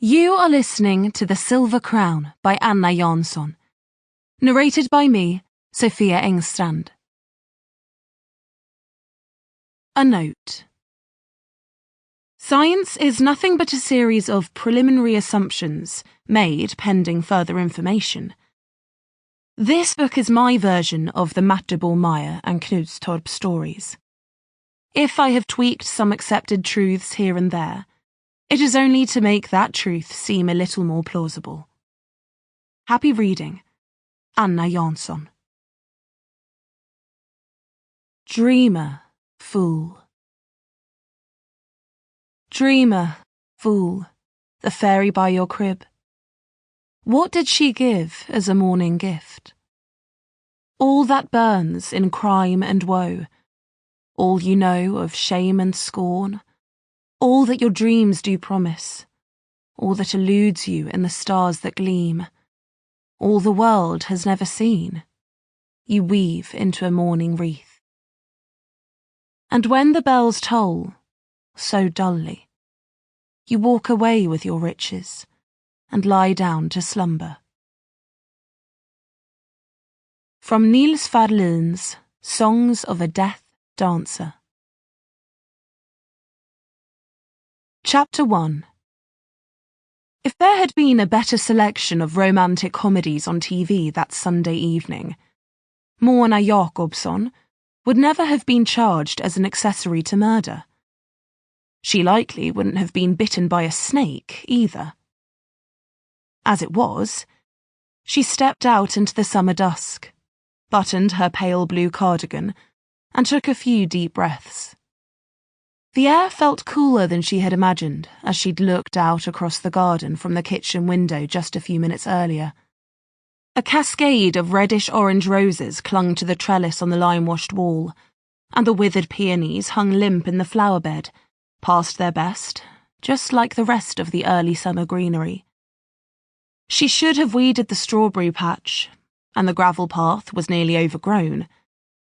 You are listening to The Silver Crown by Anna Jansson. Narrated by me, Sofia Engstrand. A note. Science is nothing but a series of preliminary assumptions made pending further information. This book is my version of the Matterborn Meyer and Knudstorp stories. If I have tweaked some accepted truths here and there, it is only to make that truth seem a little more plausible. Happy reading, Anna Jansson. Dreamer, fool. Dreamer, fool, the fairy by your crib. What did she give as a morning gift? All that burns in crime and woe, all you know of shame and scorn, all that your dreams do promise, all that eludes you in the stars that gleam, all the world has never seen, you weave into a morning wreath. And when the bells toll, so dully, you walk away with your riches and lie down to slumber. From Niels Ferlin's Songs of a Death Dancer. Chapter 1. If there had been a better selection of romantic comedies on TV that Sunday evening, Wilhelm Jacobsson would never have been charged as an accessory to murder. She likely wouldn't have been bitten by a snake either. As it was, she stepped out into the summer dusk, buttoned her pale blue cardigan, and took a few deep breaths. The air felt cooler than she had imagined as she'd looked out across the garden from the kitchen window just a few minutes earlier. A cascade of reddish-orange roses clung to the trellis on the lime-washed wall, and the withered peonies hung limp in the flower bed, past their best, just like the rest of the early summer greenery. She should have weeded the strawberry patch, and the gravel path was nearly overgrown,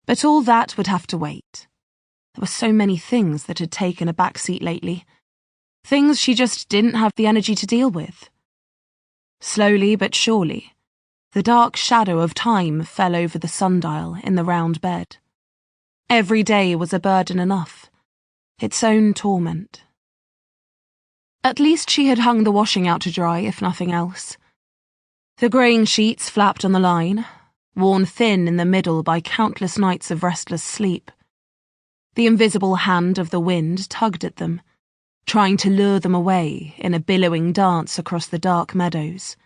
but all that would have to wait. There were so many things that had taken a backseat lately, things she just didn't have the energy to deal with. Slowly but surely, the dark shadow of time fell over the sundial in the round bed. Every day was a burden enough, its own torment. At least she had hung the washing out to dry, if nothing else. The greying sheets flapped on the line, worn thin in the middle by countless nights of restless sleep. The invisible hand of the wind tugged at them, trying to lure them away in a billowing dance across the dark meadows.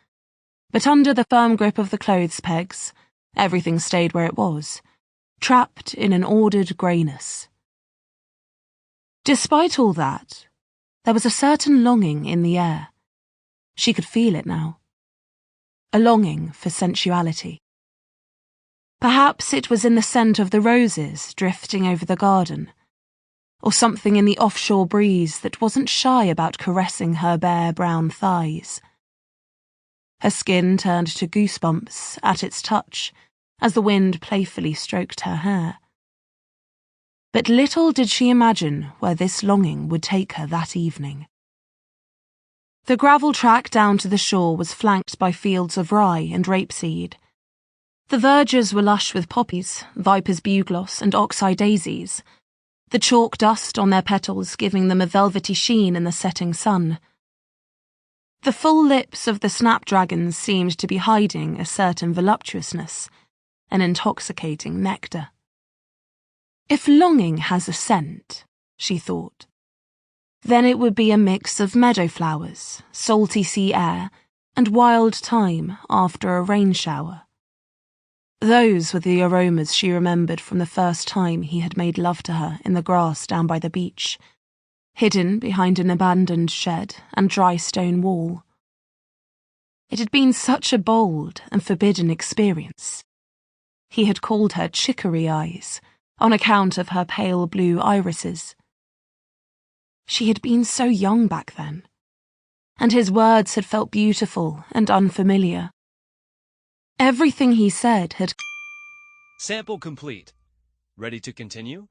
But under the firm grip of the clothes pegs, everything stayed where it was, trapped in an ordered greyness. Despite all that, there was a certain longing in the air. She could feel it now. A longing for sensuality. Perhaps it was in the scent of the roses drifting over the garden, or something in the offshore breeze that wasn't shy about caressing her bare brown thighs. Her skin turned to goosebumps at its touch as the wind playfully stroked her hair. But little did she imagine where this longing would take her that evening. The gravel track down to the shore was flanked by fields of rye and rapeseed. The verges were lush with poppies, viper's bugloss, and oxeye daisies, the chalk dust on their petals giving them a velvety sheen in the setting sun. The full lips of the snapdragons seemed to be hiding a certain voluptuousness, an intoxicating nectar. If longing has a scent, she thought, then it would be a mix of meadow flowers, salty sea air, and wild thyme after a rain shower. Those were the aromas she remembered from the first time he had made love to her in the grass down by the beach, hidden behind an abandoned shed and dry stone wall. It had been such a bold and forbidden experience. He had called her chicory eyes, on account of her pale blue irises. She had been so young back then, and his words had felt beautiful and unfamiliar. Everything he said had... Sample complete. Ready to continue?